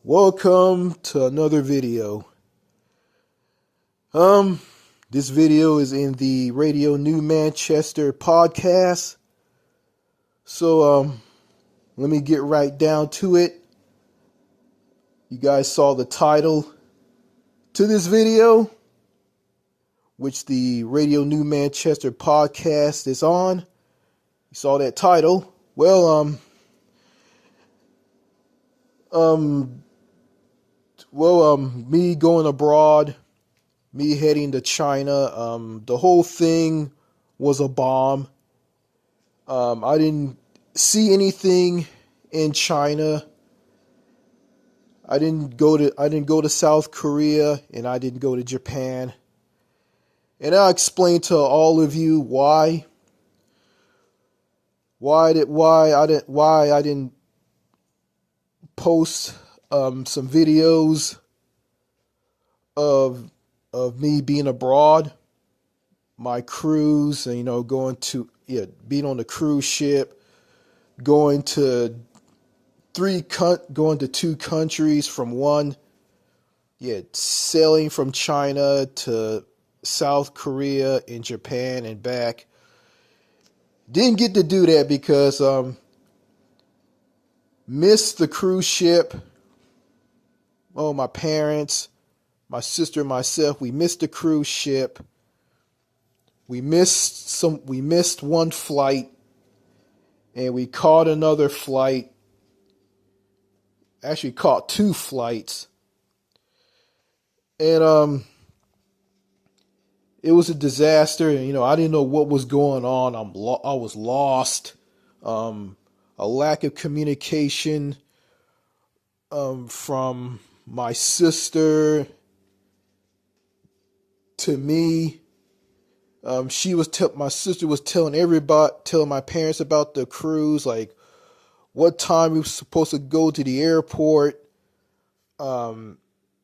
Welcome to another video. This video is in the Radio New Manchester podcast. So, let me get right down to it. You guys saw the title to this video, which the Radio New Manchester podcast is on. You saw that title. Me going abroad, me heading to China, the whole thing was a bomb. I didn't see anything in China. I didn't go to South Korea, and I didn't go to Japan. And I'll explain to all of you why I didn't post some videos of me being abroad, my cruise, and being on the cruise ship, going to two countries from one, sailing from China to South Korea and Japan and back. Didn't get to do that because missed the cruise ship. Oh, my parents, my sister, and myself, we missed the cruise ship. We missed one flight, and we caught another flight. Actually caught two flights. And it was a disaster, and I didn't know what was going on. I was lost. A lack of communication from my sister to me. My sister was telling my parents about the cruise, like what time we were supposed to go to the airport, how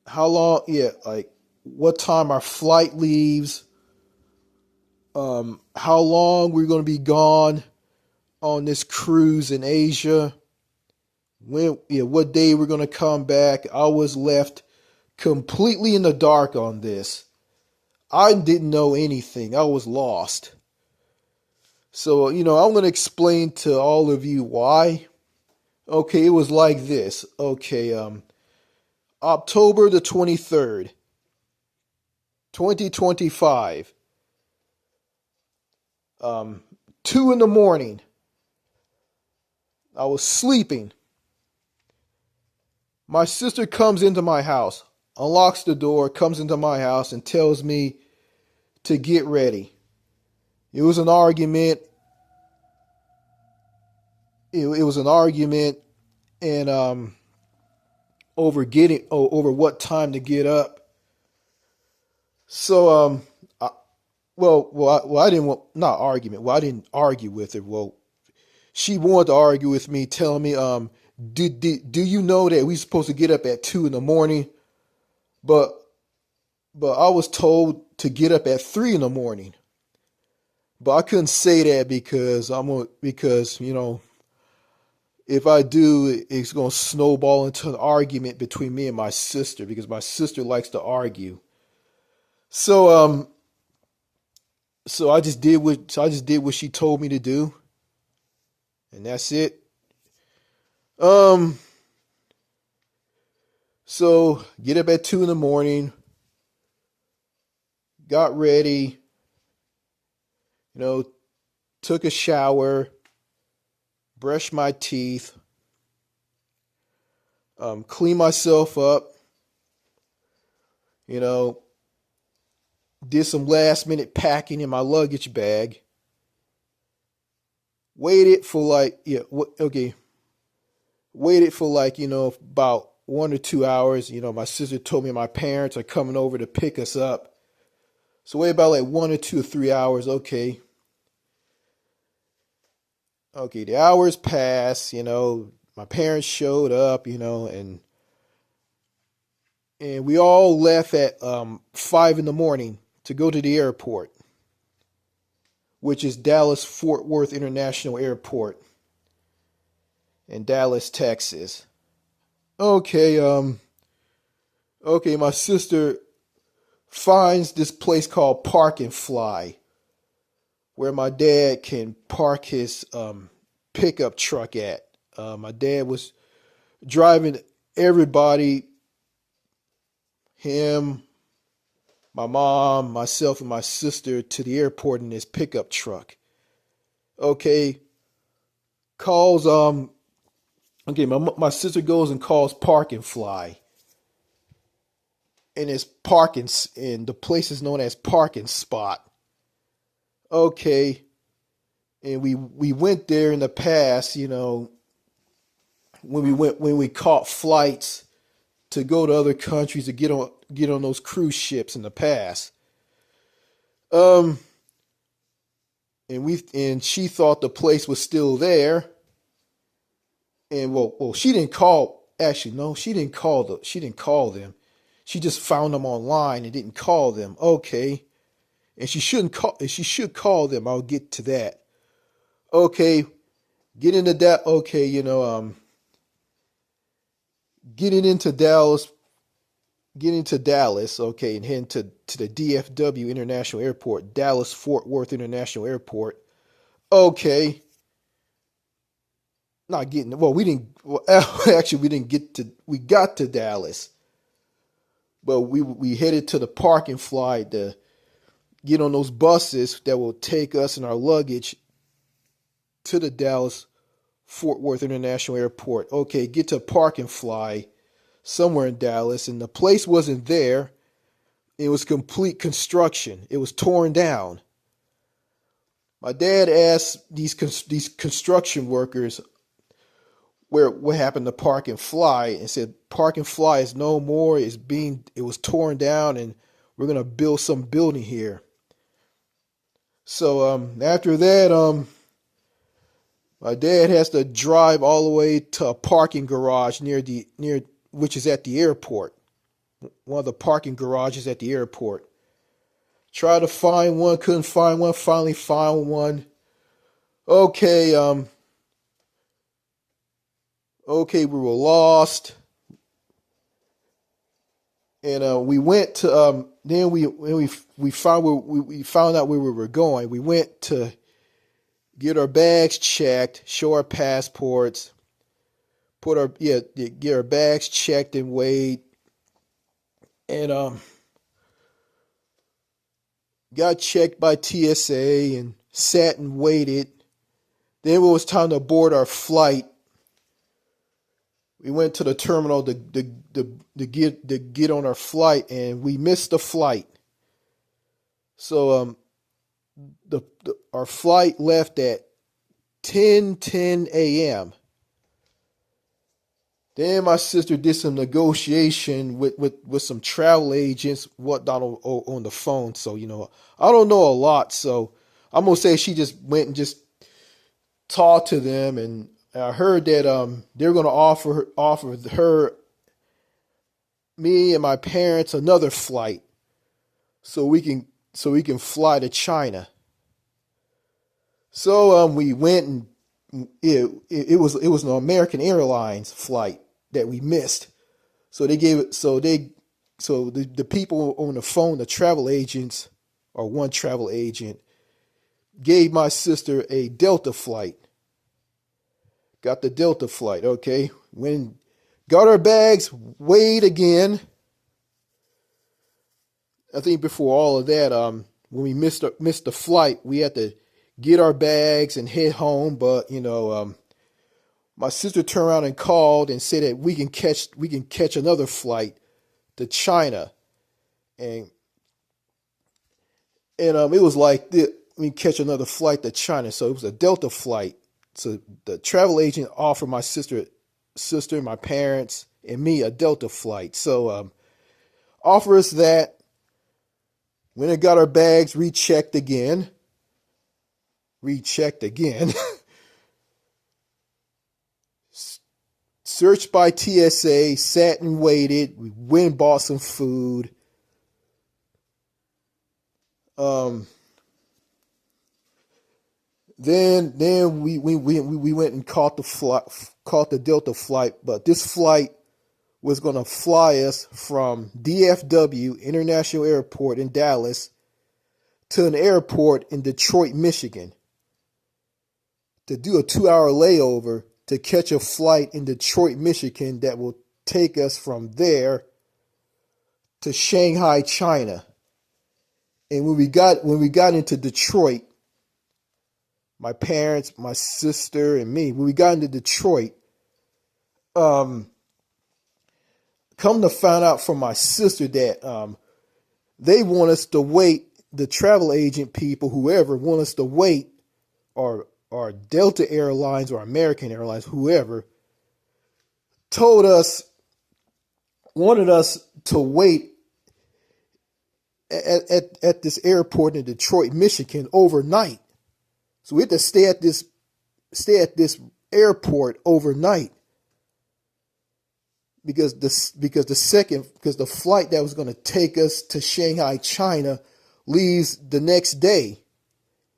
long, like what time our flight leaves, how long we're going to be gone on this cruise in Asia, what day we're going to come back. I was left completely in the dark on this. I didn't know anything. I was lost. So, I'm going to explain to all of you why. Okay, it was like this. Okay, October the 23rd, 2025, 2 in the morning. I was sleeping. My sister comes into my house, unlocks the door, comes into my house, and tells me to get ready. It was an argument. It was an argument, and over what time to get up. So I didn't not argument. Well, I didn't argue with her. Well, she wanted to argue with me, telling me, do you know that we supposed to get up at 2 in the morning? But I was told to get up at 3 in the morning. But I couldn't say that because if I do, it's going to snowball into an argument between me and my sister, because my sister likes to argue. So I just did what she told me to do. And that's it. So get up at 2 in the morning, got ready, took a shower, brushed my teeth, cleaned myself up, did some last minute packing in my luggage bag. Waited for about 1 or 2 hours. My sister told me my parents are coming over to pick us up. So wait about 1 or 2 or 3 hours. Okay, the hours passed, my parents showed up, and we all left at 5 in the morning to go to the airport, which is Dallas Fort Worth International Airport in Dallas, Texas. Okay, okay, my sister finds this place called Park and Fly, where my dad can park his pickup truck at. My dad was driving everybody, him, my mom, myself, and my sister to the airport in his pickup truck. Okay, calls okay, my sister goes and calls Park and Fly, and it's parking, and the place is known as Parking Spot. Okay, and we went there in the past, when we caught flights to go to other countries to get on those cruise ships in the past. Um, and she thought the place was still there, and well, she didn't call. Actually, no, she didn't call them. She just found them online and didn't call them. Okay, and she shouldn't call. She should call them. I'll get to that. Okay, get into that. Okay, getting into Dallas, getting to Dallas. Okay, and heading to the DFW International Airport, Dallas Fort Worth International Airport. Okay, not getting. Well, we didn't. Well, actually, we didn't get to. We got to Dallas, but we headed to the parking fly to get on those buses that will take us and our luggage to the Dallas Fort Worth International Airport. Okay, get to Park and Fly somewhere in Dallas, and the place wasn't there. It was complete construction. It was torn down. My dad asked these construction workers where what happened to Park and Fly, and said Park and Fly is no more. It was torn down, and we're gonna build some building here. So after that, my dad has to drive all the way to a parking garage near which is at the airport. One of the parking garages at the airport. Tried to find one, couldn't find one. Finally found one. Okay, okay, we were lost, and we went to then we found where we found out where we were going. We went to get our bags checked, show our passports, get our bags checked and weighed, and got checked by TSA and sat and waited. Then when it was time to board our flight, we went to the terminal to get on our flight, and we missed the flight. So our flight left at 10:10 a.m. Then my sister did some negotiation with some travel agents, whatnot on the phone. So, I don't know a lot. So I'm going to say she just went and just talked to them. And I heard that they're going to offer her, me and my parents, another flight so we can fly to China. So we went, and it was an American Airlines flight that we missed. So they gave it so the people on the phone, the travel agents, or one travel agent, gave my sister a Delta flight. Got the Delta flight. Okay, got our bags weighed again. I think before all of that, when we missed the flight, we had to get our bags and head home. But my sister turned around and called and said that we can catch another flight to China, and it was like we catch another flight to China. So it was a Delta flight. So the travel agent offered my sister, my parents, and me a Delta flight. So offer us that. When it got our bags rechecked again, searched by TSA, sat and waited. We went and bought some food. Then we went and caught the Delta flight, but this flight was going to fly us from DFW International Airport in Dallas to an airport in Detroit, Michigan, to do a 2 hour layover to catch a flight in Detroit, Michigan that will take us from there to Shanghai, China. And when we got into Detroit, my parents, my sister, and me, when we got into Detroit, um, come to find out from my sister that they want us to wait. The travel agent people, whoever, want us to wait, or Delta Airlines or American Airlines, whoever, told us, wanted us to wait at this airport in Detroit, Michigan overnight. So we had to stay at this airport overnight because the flight that was going to take us to Shanghai, China, leaves the next day,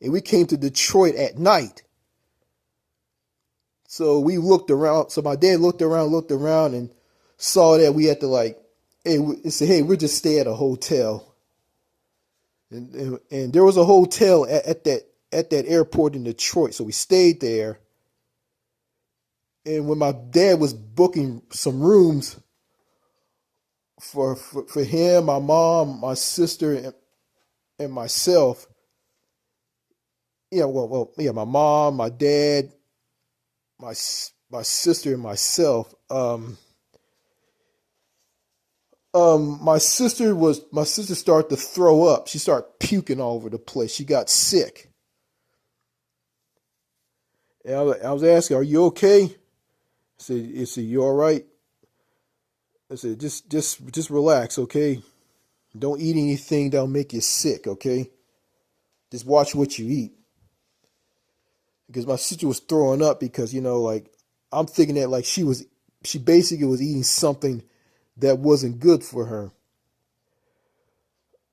and we came to Detroit at night. So we looked around. So my dad looked around, and saw that we had to say, hey, we'll just stay at a hotel. And there was a hotel at that airport in Detroit, so we stayed there. And when my dad was booking some rooms for him, my mom, my sister, and myself, my mom, my dad, my sister, and myself. My sister started to throw up. She started puking all over the place. She got sick. And I was asking, "Are you okay?" I said, "You all right?" I said, just relax, okay? Don't eat anything that'll make you sick, okay? Just watch what you eat." Because my sister was throwing up because, I'm thinking that she basically was eating something that wasn't good for her.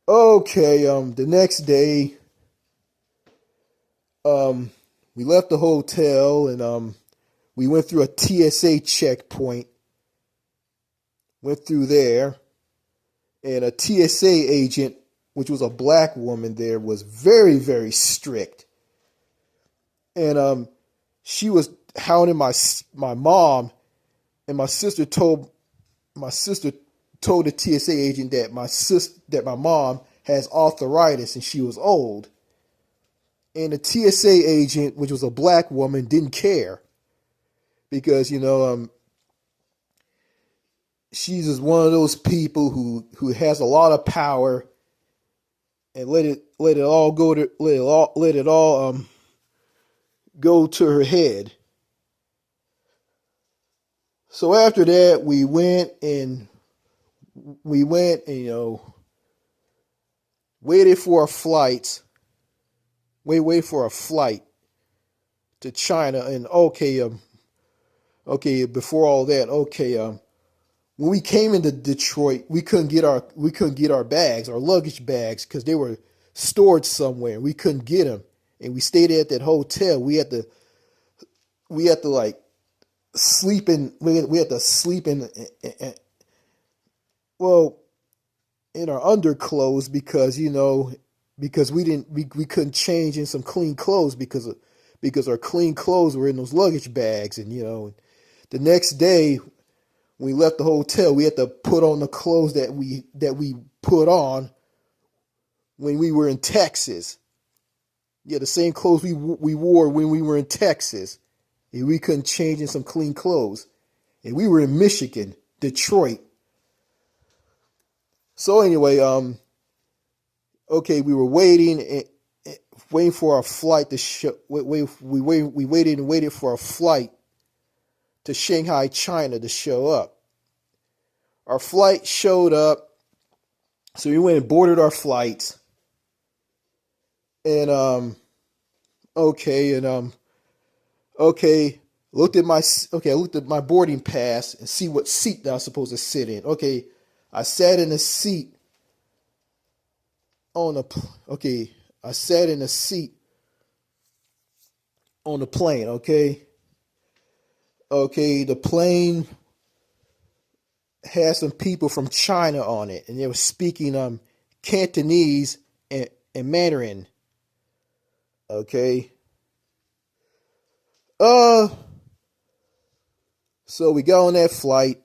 Okay, the next day, um, we left the hotel, and we went through a TSA checkpoint. Went through there, and a TSA agent, which was a black woman there, was very, very strict. And she was hounding my mom, and my sister told the TSA agent that my mom has arthritis and she was old. And the TSA agent, which was a black woman, didn't care because she's just one of those people who has a lot of power and let it all go to her head. So after that, we went and waited for a flight. Wait for a flight to China. And okay, before all that, okay, when we came into Detroit, we couldn't get our bags, our luggage bags, because they were stored somewhere. We couldn't get them, and we stayed at that hotel. We had to sleep in. We had to sleep well, in our underclothes because we couldn't change in some clean clothes because our clean clothes were in those luggage bags. And the next day when we left the hotel, we had to put on the clothes that we put on when we were in Texas. Yeah, the same clothes we wore when we were in Texas, and we couldn't change in some clean clothes. And we were in Michigan, Detroit. So anyway, okay, we were waiting for our flight to show. We waited for a flight to Shanghai, China to show up. Our flight showed up, so we went and boarded our flights. And okay, and okay, I looked at my boarding pass and see what seat that I was supposed to sit in. Okay, I sat in a seat on the okay, I sat in a seat on the plane. Okay, the plane had some people from China on it, and they were speaking Cantonese and Mandarin. Okay. Uh, so we got on that flight,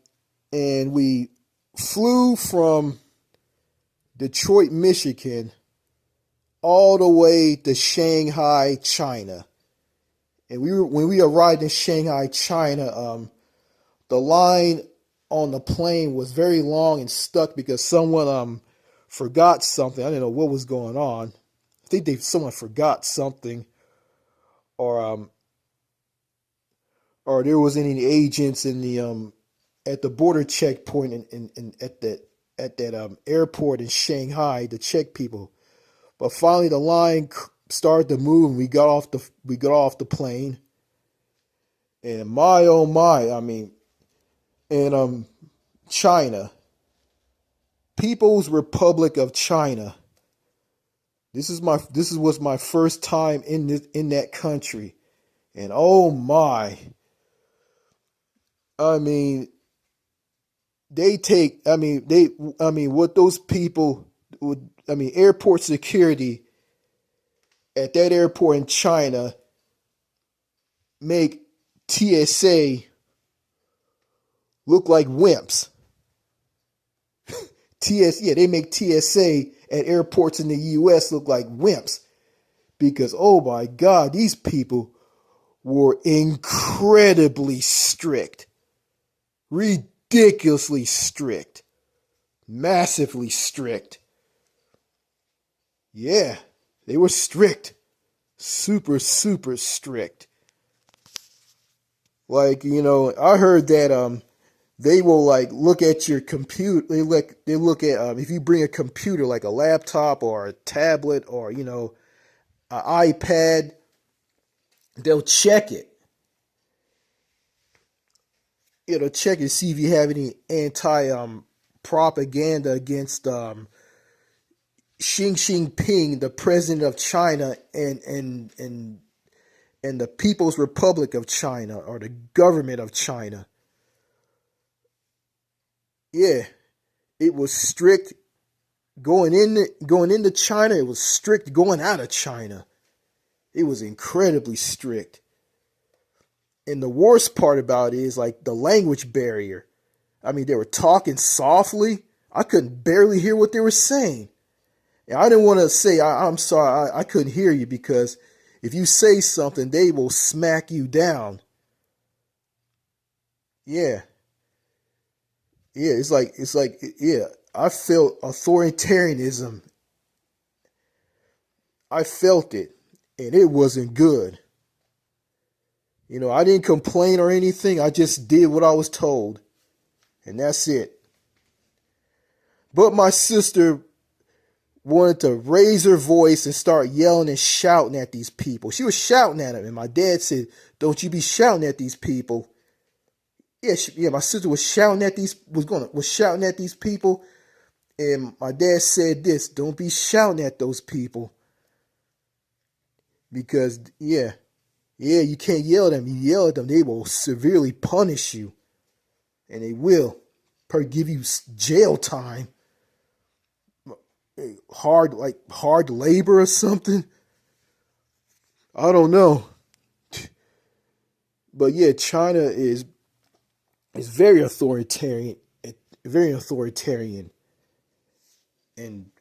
and we flew from Detroit, Michigan, all the way to Shanghai, China. And when we arrived in Shanghai, China, the line on the plane was very long and stuck because someone forgot something. I didn't know what was going on. I think someone forgot something, or there was any agents in the at the border checkpoint in at that airport in Shanghai to check people. But finally, the line started to move, and we got off the plane. And my oh my, I mean, and China, People's Republic of China. This was my first time in that country, and oh my, I mean, what those people would, airport security at that airport in China make TSA look like wimps. They make TSA at airports in the US look like wimps because, oh my God, these people were incredibly strict, ridiculously strict, massively strict. Yeah, they were strict, super, super strict. Like, I heard that they will like look at your computer. They look at if you bring a computer like a laptop or a tablet or an iPad, they'll check it. It'll check it to see if you have any anti propaganda against Xi Jinping, the president of China, and the People's Republic of China, or the government of China. Yeah, it was strict going into China. It was strict going out of China. It was incredibly strict. And the worst part about it is like the language barrier. I mean, they were talking softly. I couldn't barely hear what they were saying. And I didn't want to say, I'm sorry, I couldn't hear you, because if you say something, they will smack you down. Yeah. Yeah, yeah, I felt authoritarianism. I felt it, and it wasn't good. I didn't complain or anything. I just did what I was told, and that's it. But my sister wanted to raise her voice and start yelling and shouting at these people. She was shouting at them, and my dad said, "Don't you be shouting at these people." Yeah, my sister was shouting at these people, and my dad said this: "Don't be shouting at those people, because you can't yell at them. You yell at them, they will severely punish you, and they will probably give you jail time, hard labor or something. I don't know, but yeah, China is very authoritarian, and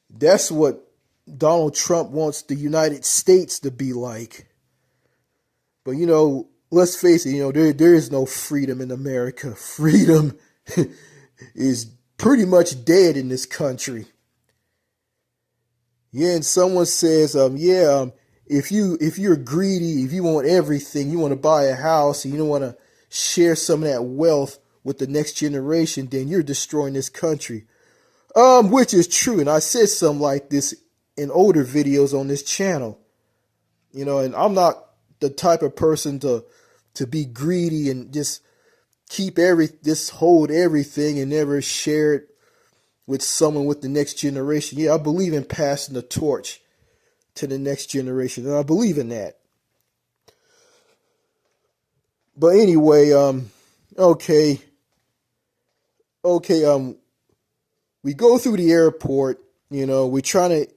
that's what Donald Trump wants the United States to be like. But let's face it, there is no freedom in America. Freedom is pretty much dead in this country. Yeah, and someone says, if you're greedy, if you want everything, you want to buy a house, and you don't want to share some of that wealth with the next generation, then you're destroying this country. Which is true, and I said something like this in older videos on this channel. And I'm not the type of person to be greedy and just hold everything and never share it with someone with the next generation. Yeah, I believe in passing the torch to the next generation, and I believe in that. But anyway, okay. Okay, we go through the airport. We're trying to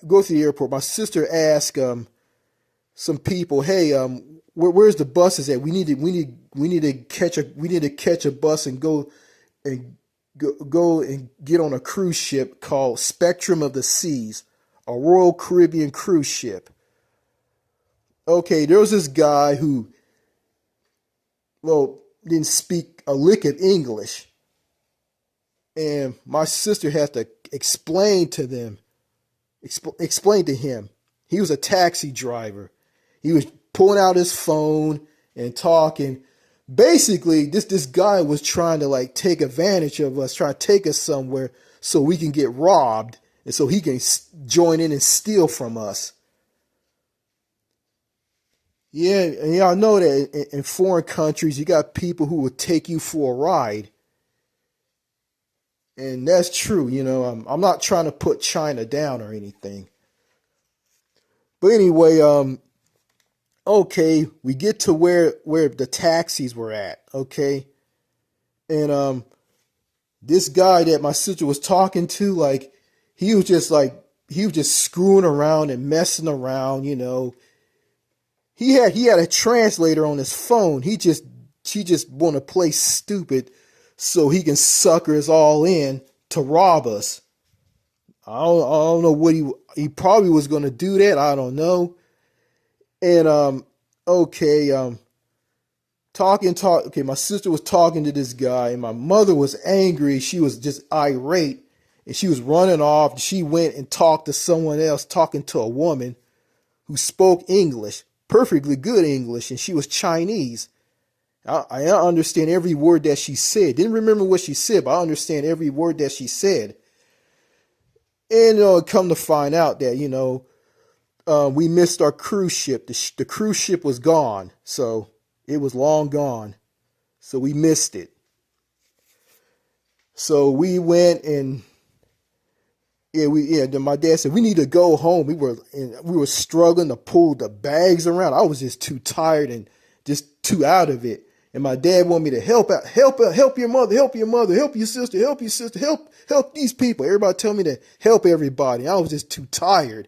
go through the airport. My sister asked some people, "Hey, where's the buses at? We need to catch a bus and go and get on a cruise ship called Spectrum of the Seas, a Royal Caribbean cruise ship." Okay, there was this guy who, well, didn't speak a lick of English, and my sister had to explain to him. He was a taxi driver. He was pulling out his phone and talking. Basically, this guy was trying to like take advantage of us, trying to take us somewhere so we can get robbed and so he can join in and steal from us. Yeah, and y'all know that in foreign countries, you got people who will take you for a ride, and that's true. I'm not trying to put China down or anything, but anyway, okay, we get to where the taxis were at. Okay, and this guy that my sister was talking to, like, he was just screwing around and messing around. He had a translator on his phone. She just want to play stupid so he can sucker us all in to rob us. I don't know what he probably was going to do that. I don't know. And okay, okay, my sister was talking to this guy and my mother was angry. She was just irate and she was running off. She went and talked to someone else, talking to a woman who spoke English, perfectly good English, and she was Chinese. I understand every word that she said. Didn't remember what she said, but I understand every word that she said. And come to find out that we missed our cruise ship. The cruise ship was gone, so it was long gone. So we missed it. So we went and then my dad said we need to go home. We were struggling to pull the bags around. I was just too tired and just too out of it. And my dad wanted me to help out, help your mother, help your sister, help these people. Everybody tell me to help everybody. I was just too tired.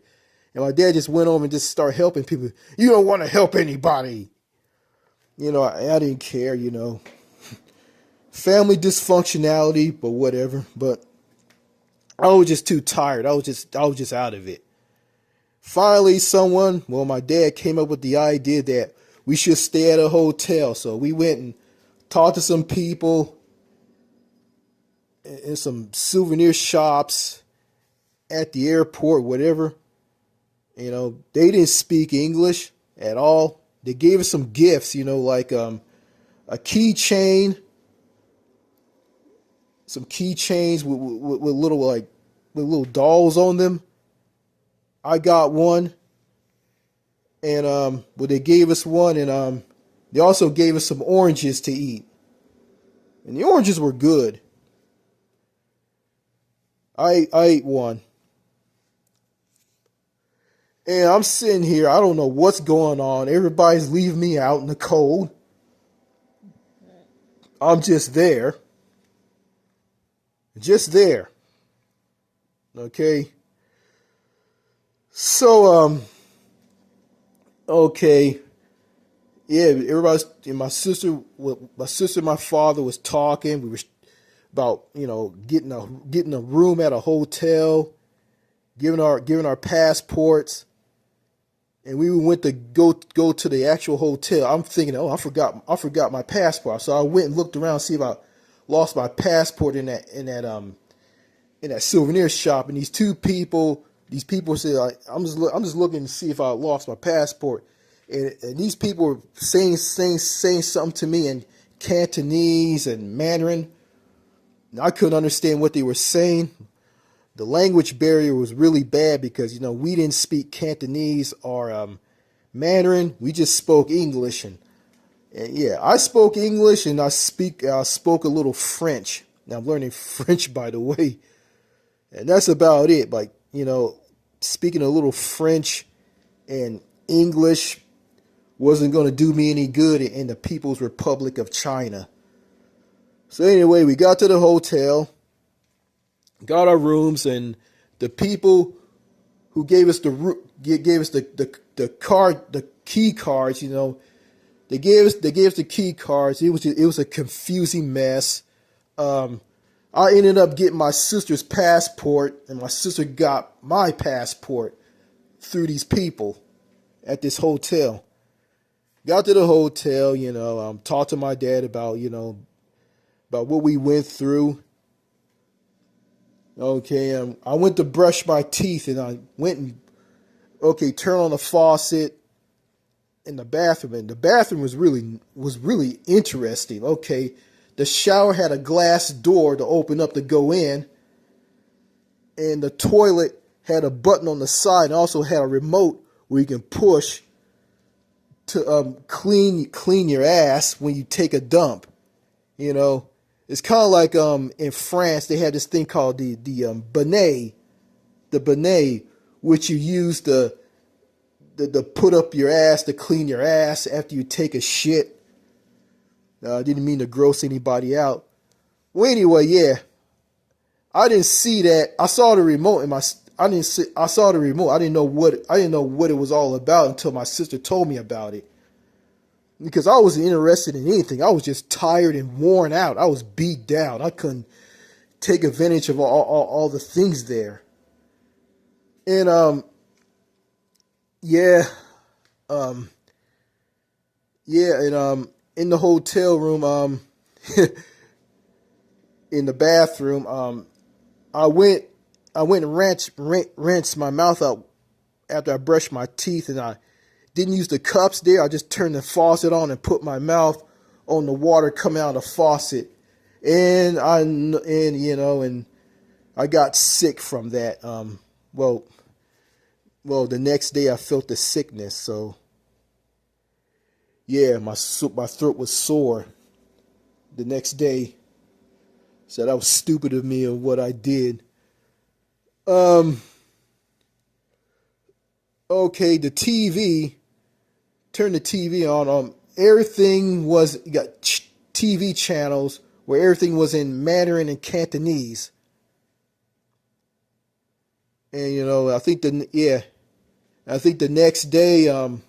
And my dad just went over and just started helping people. You don't want to help anybody. I didn't care, Family dysfunctionality, but whatever. But I was just too tired. I was just out of it. Finally, my dad came up with the idea that we should stay at a hotel. So we went and talked to some people in some souvenir shops at the airport, whatever. They didn't speak English at all. They gave us some gifts, like a keychain, some keychains with little dolls on them. I got one, and they gave us one, and they also gave us some oranges to eat, and the oranges were good. I ate one. And I'm sitting here, I don't know what's going on. Everybody's leaving me out in the cold. I'm just there. Just there. Okay. So, okay. Yeah, everybody's, my sister, my father was talking. We were about, getting a room at a hotel, giving our passports. And we went to go to the actual hotel. I'm thinking, oh, I forgot my passport. So I went and looked around to see if I lost my passport in that souvenir shop. And these people said, I'm just looking to see if I lost my passport. And these people were saying something to me in Cantonese and Mandarin. And I couldn't understand what they were saying. The language barrier was really bad because, we didn't speak Cantonese or Mandarin. We just spoke English. And yeah, I spoke English and I spoke a little French. Now I'm learning French, by the way. And that's about it. Like, speaking a little French and English wasn't going to do me any good in the People's Republic of China. So anyway, we got to the hotel, got our rooms, and the people who gave us the card, the key cards, they gave us the key cards. It was a confusing mess. I ended up getting my sister's passport, and my sister got my passport through these people at this hotel. Got to the hotel, talked to my dad about what we went through. Okay, I went to brush my teeth, and I went and turn on the faucet in the bathroom, and the bathroom was really interesting. Okay, the shower had a glass door to open up to go in, and the toilet had a button on the side, and also had a remote where you can push to clean your ass when you take a dump. It's kind of like in France they had this thing called the bonnet, which you use to put up your ass to clean your ass after you take a shit. I didn't mean to gross anybody out. Well, anyway, yeah, I didn't see that. I saw the remote I saw the remote. I didn't know what it was all about until my sister told me about it. Because I wasn't interested in anything. I was just tired and worn out. I was beat down. I couldn't take advantage of all the things there. And in the hotel room, in the bathroom, I went and rinsed my mouth out after I brushed my teeth, and I didn't use the cups there. I just turned the faucet on and put my mouth on the water coming out of the faucet, and I got sick from that. Well, the next day I felt the sickness, so yeah, my throat was sore the next day. So that was stupid of me of what I did. Okay, the TV. Turn the TV on. Everything was, you got TV channels where everything was in Mandarin and Cantonese. And I think the next day, my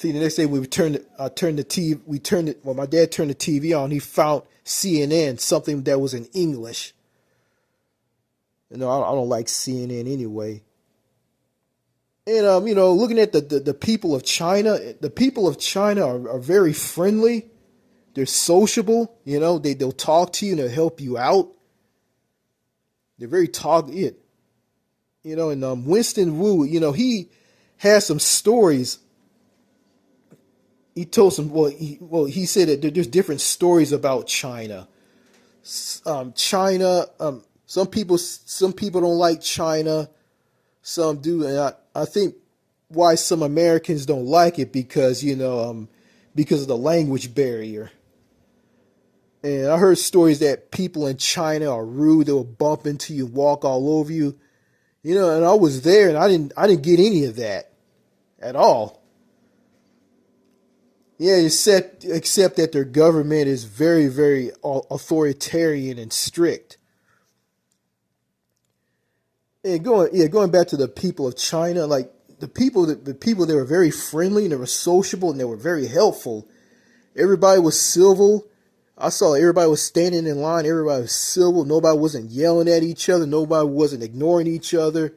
dad turned the TV on. He found CNN, something that was in English. I don't like CNN anyway. And looking at the people of China, the people of China are very friendly. They're sociable. They'll talk to you and they'll help you out. They're very talkative. And Winston Wu, he has some stories. He told he said that there's different stories about China. China, some people don't like China. Some do, and I think why some Americans don't like it because because of the language barrier. And I heard stories that people in China are rude. They'll bump into you, walk all over you. And I was there, and I didn't get any of that at all. Yeah, except that their government is very, very authoritarian and strict. And going back to the people of China, like the people, they were very friendly and they were sociable and they were very helpful. Everybody was civil. I saw everybody was standing in line. Everybody was civil. Nobody wasn't yelling at each other. Nobody wasn't ignoring each other.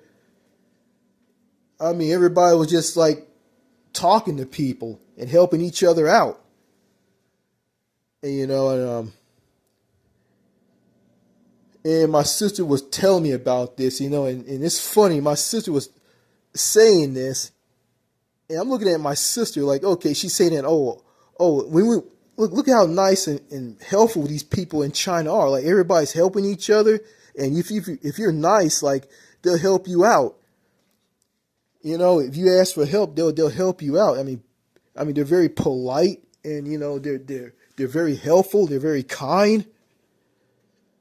I mean, everybody was just like talking to people and helping each other out. And and my sister was telling me about this, and it's funny. My sister was saying this, and I'm looking at my sister like, okay, she's saying that, when we look how nice and helpful these people in China are. Like everybody's helping each other, and if you're nice, like they'll help you out. If you ask for help, they'll help you out. I mean, they're very polite, and they're very helpful. They're very kind.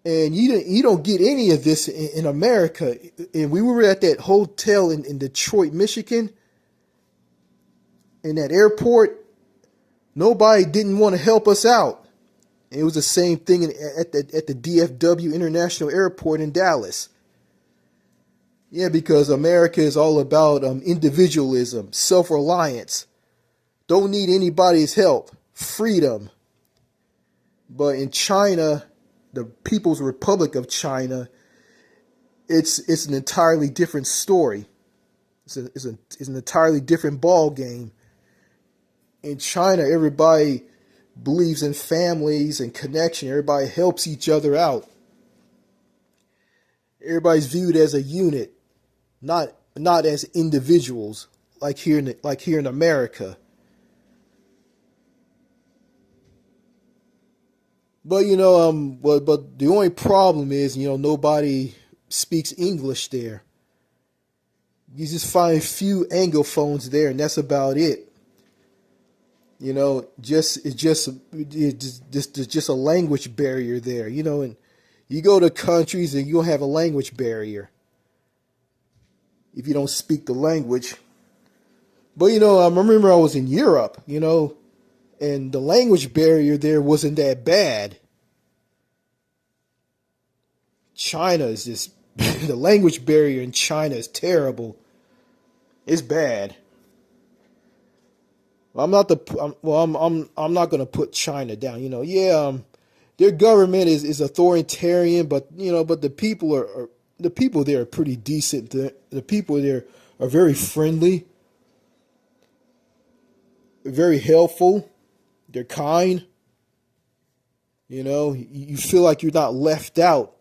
And you don't get any of this in America. And we were at that hotel in Detroit, Michigan. In that airport, nobody didn't want to help us out. And it was the same thing at the DFW International Airport in Dallas. Yeah, because America is all about individualism, self-reliance. Don't need anybody's help. Freedom. But in China, the People's Republic of China, it's an entirely different story. It's an entirely different ball game. In China, everybody believes in families and connection. Everybody helps each other out. Everybody's viewed as a unit, not as individuals like here in America. But but the only problem is, nobody speaks English there. You just find a few Anglophones there, and that's about it. It's just a language barrier there. And you go to countries and you don't have a language barrier if you don't speak the language. But I remember I was in Europe, and the language barrier there wasn't that bad. China is just the language barrier in China is terrible. It's bad. I'm not I'm not gonna put China down. Their government is authoritarian, but the people the people there are pretty decent. The people there are very friendly, very helpful. They're kind. You feel like you're not left out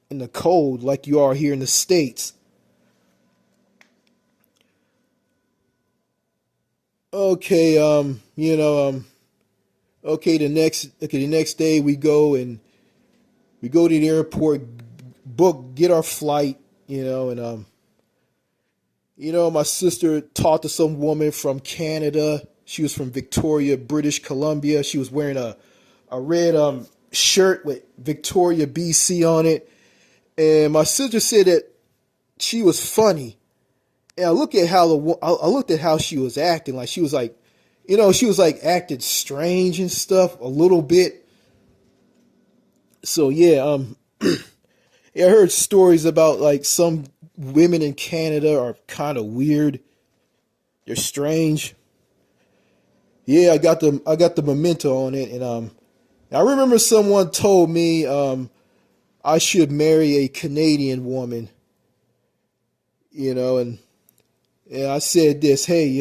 in the cold like you are here in the States. Okay, the next day we go to the airport, get our flight, and my sister talked to some woman from Canada. She was from Victoria, British Columbia. She was wearing a red shirt with Victoria, BC on it. And my sister said that she was funny. And I looked at how she was acting. Like she was like, she was like acting strange and stuff a little bit. So yeah, yeah, I heard stories about like some women in Canada are kind of weird. They're strange. Yeah, I got the memento on it, and I remember someone told me I should marry a Canadian woman. And I said this, hey,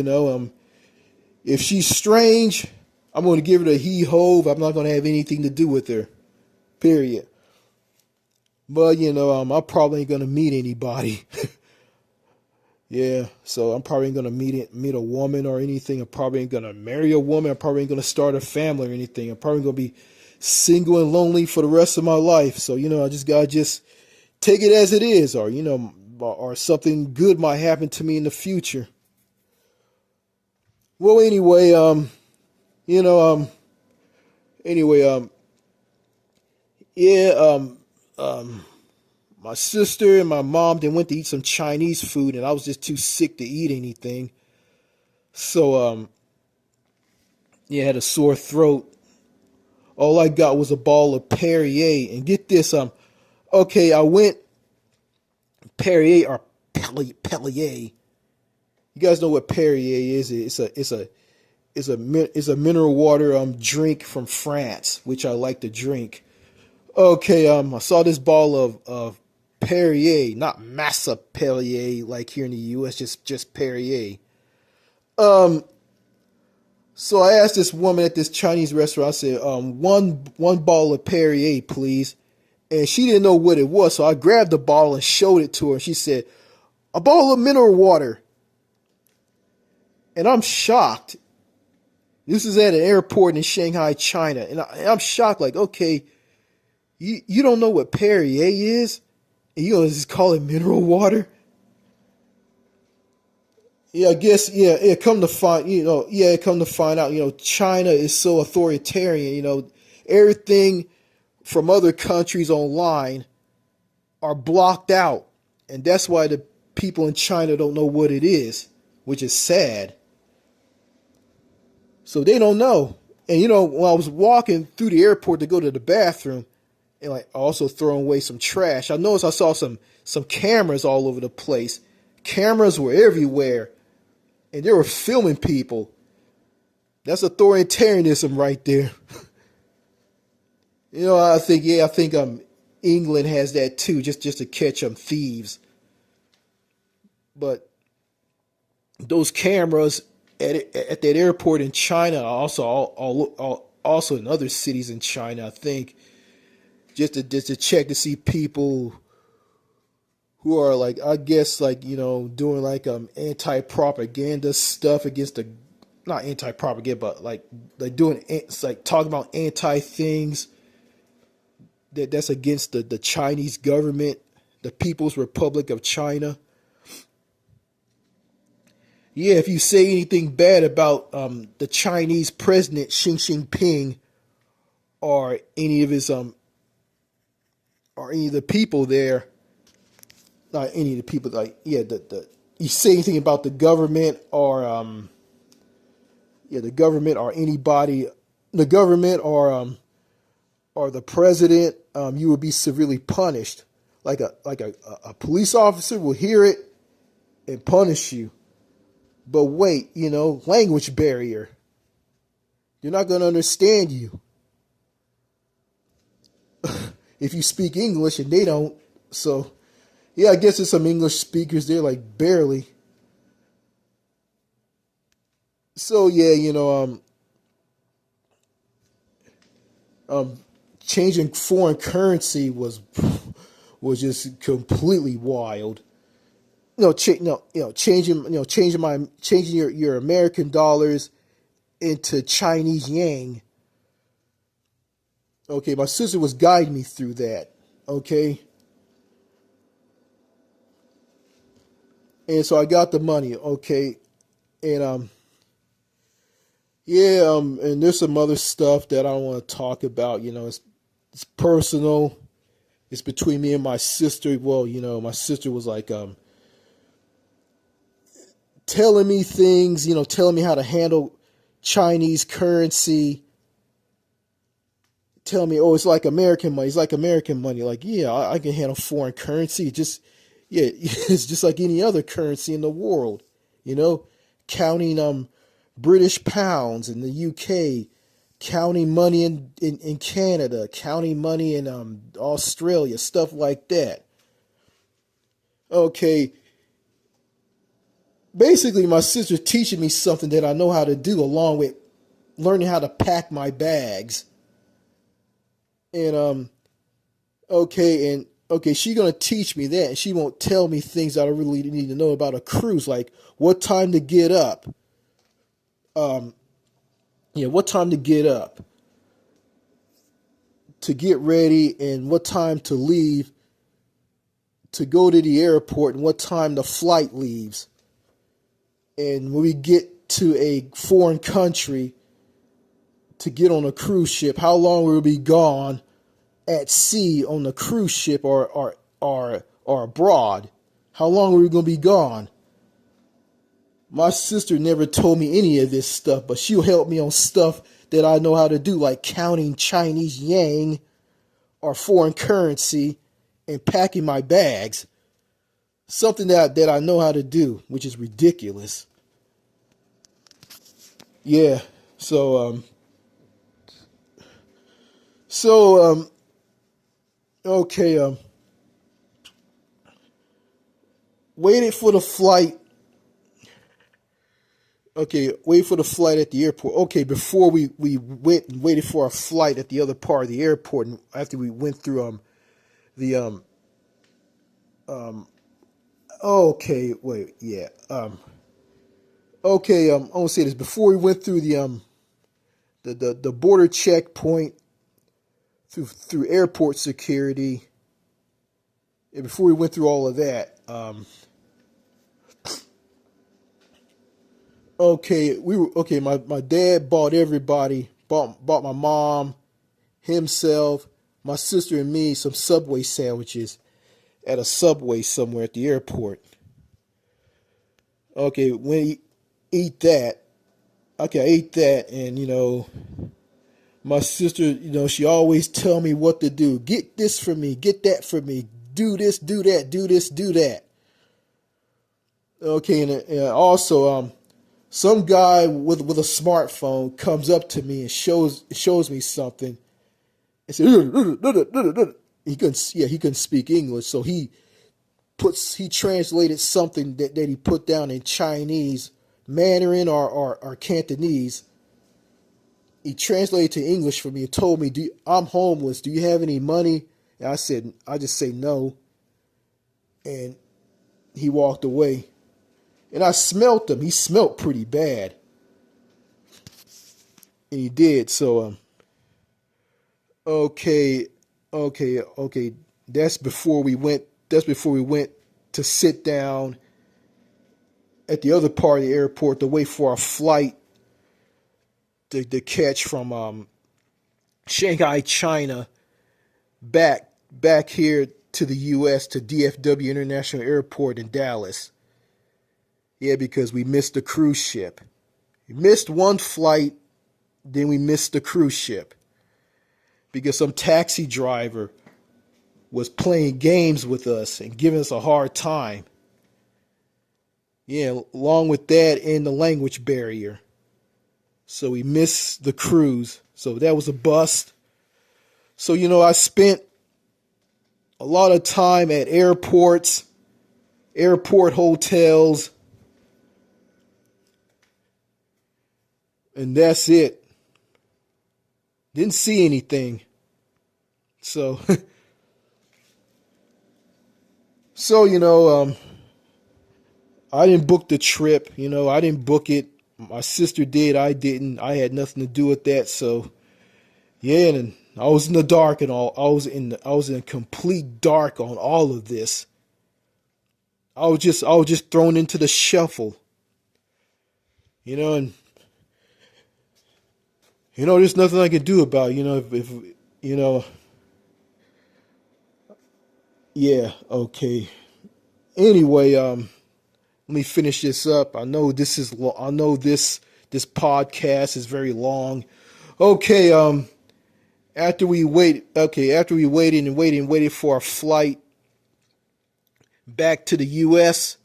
if she's strange, I'm going to give her the he-hove. I'm not going to have anything to do with her, period. But, I'm probably ain't going to meet anybody. Yeah, so I'm probably ain't going to meet a woman or anything. I'm probably ain't going to marry a woman. I'm probably ain't going to start a family or anything. I'm probably going to be single and lonely for the rest of my life. So, I just got to take it as it is, or something good might happen to me in the future. Well, anyway, yeah, my sister and my mom, they went to eat some Chinese food, and I was just too sick to eat anything. So, yeah, I had a sore throat. All I got was a ball of Perrier, and get this, okay, I went Perrier or Pellier. You guys know what Perrier is? It's a mineral water drink from France, which I like to drink. Okay, I saw this ball of Perrier, not Massa Perrier like here in the U.S., just Perrier. So I asked this woman at this Chinese restaurant. I said, one ball of Perrier, please. And she didn't know what it was, so I grabbed the bottle and showed it to her. And she said, a bottle of mineral water. And I'm shocked. This is at an airport in Shanghai, China. And I'm shocked, like, okay, you don't know what Perrier is? And you gonna just call it mineral water? Yeah, I guess, come to find out, China is so authoritarian, everything from other countries online are blocked out. And that's why the people in China don't know what it is, which is sad. So they don't know. And when I was walking through the airport to go to the bathroom, and like also throwing away some trash, I noticed I saw some cameras all over the place. Cameras were everywhere, and they were filming people. That's authoritarianism right there. I think England has that too, just to catch thieves. But those cameras at that airport in China, also in other cities in China, I think, just to check to see people who are like, I guess, like, doing like anti propaganda stuff against the, not anti propaganda, but like doing, it's like talking about anti things that's against the Chinese government, the People's Republic of China. Yeah, if you say anything bad about the Chinese president Xi Jinping, or any of his or any of the people there, not any of the people, like, yeah, the you say anything about the government, or the government, or anybody, the government, or the president, you will be severely punished. Like a police officer will hear it and punish you. But wait, language barrier. They're not going to understand you if you speak English and they don't. So, yeah, I guess there's some English speakers there, like barely. So yeah, um, changing foreign currency was just completely wild. No, changing your American dollars into Chinese yang. Okay, my sister was guiding me through that. Okay, and so I got the money. Okay, and yeah, and there's some other stuff that I don't want to talk about. It's personal. It's between me and my sister. Well, my sister was like telling me things. Telling me how to handle Chinese currency. Telling me, oh, it's like American money. It's like American money. Like, yeah, I can handle foreign currency. Yeah, it's just like any other currency in the world. You know, counting British pounds in the UK, counting money in Canada, counting money in Australia, stuff like that. Okay, basically my sister's teaching me something that I know how to do, along with learning how to pack my bags. And okay, she's gonna teach me that, and she won't tell me things that I really need to know about a cruise, like what time to get up. Um, yeah, what time to get up, to get ready, and what time to leave to go to the airport, and what time the flight leaves. And when we get to a foreign country to get on a cruise ship, how long we'll be gone at sea on the cruise ship, or abroad. How long are we going to be gone? My sister never told me any of this stuff, but she'll help me on stuff that I know how to do, like counting Chinese yang or foreign currency and packing my bags. Something that I know how to do, which is ridiculous. Yeah. So so okay, waited for the flight. Okay, wait for the flight at the airport. Okay, before we went and waited for our flight at the other part of the airport, and after we went through the okay, wait, yeah, okay, I want to say this, before we went through the border checkpoint, through airport security, and before we went through all of that, okay, my dad bought my mom, himself, my sister, and me some Subway sandwiches at a Subway somewhere at the airport. Okay, when he eat that, okay, I ate that, and My sister, she always tell me what to do. Get this for me, get that for me. Do this, do that, do this, do that. Okay, and also, some guy with a smartphone comes up to me and shows me something. And says, he couldn't speak English, so he translated something that he put down in Chinese, Mandarin, or Cantonese. He translated to English for me and told me, I'm homeless. Do you have any money? And I just say no. And he walked away. And I smelt him. He smelt pretty bad. And he did. So, okay. That's before we went to sit down at the other part of the airport to wait for our flight to catch from Shanghai, China, back here to the U.S. to DFW International Airport in Dallas. Yeah, because we missed the cruise ship. We missed one flight, then we missed the cruise ship because some taxi driver was playing games with us and giving us a hard time. Yeah, along with that and the language barrier. So we missed the cruise. So that was a bust. So, I spent a lot of time at airports, airport hotels, and that's it. Didn't see anything. So, I didn't book the trip. I didn't book it. My sister did. I didn't. I had nothing to do with that. So, yeah, and I was in the dark and all. I was in complete dark on all of this. I was just thrown into the shuffle. And there's nothing I could do about it. If yeah, okay. Anyway, let me finish this up. I know this podcast is very long. Okay, after we waited for our flight back to the US,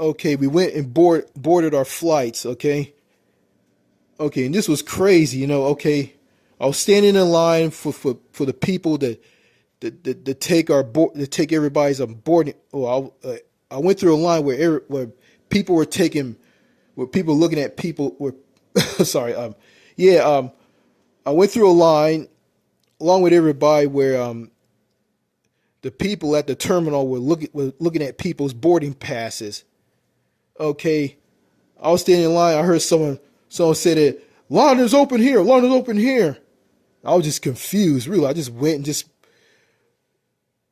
okay, we went and boarded our flights, okay? Okay, and this was crazy, okay. I was standing in line for the people that take everybody's boarding. I went through a line where people were looking at people were sorry. I went through a line along with everybody where the people at the terminal were looking at people's boarding passes. Okay, I was standing in line. I heard someone say that line is open here. Line is open here. I was just confused. Really, I just went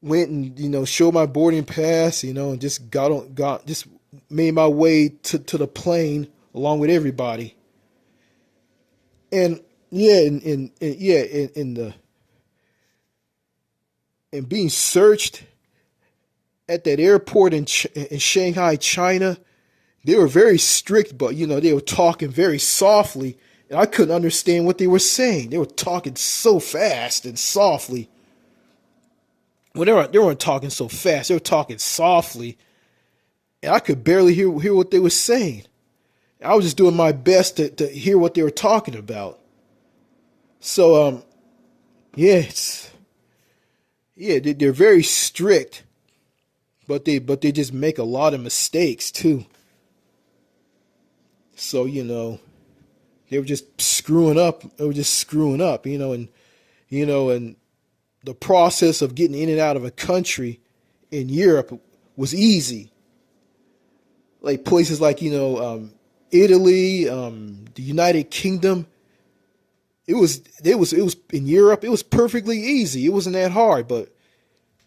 and showed my boarding pass. And just just made my way to the plane along with everybody. And yeah, and being searched at that airport in Shanghai, China. They were very strict, but they were talking very softly, and I couldn't understand what they were saying. They were talking so fast and softly. Well, they weren't talking so fast. They were talking softly, and I could barely hear what they were saying. I was just doing my best to hear what they were talking about. So, they're very strict, but they just make a lot of mistakes too. So, they were just screwing up. And the process of getting in and out of a country in Europe was easy. Like places like, Italy, the United Kingdom. It was in Europe. It was perfectly easy. It wasn't that hard, but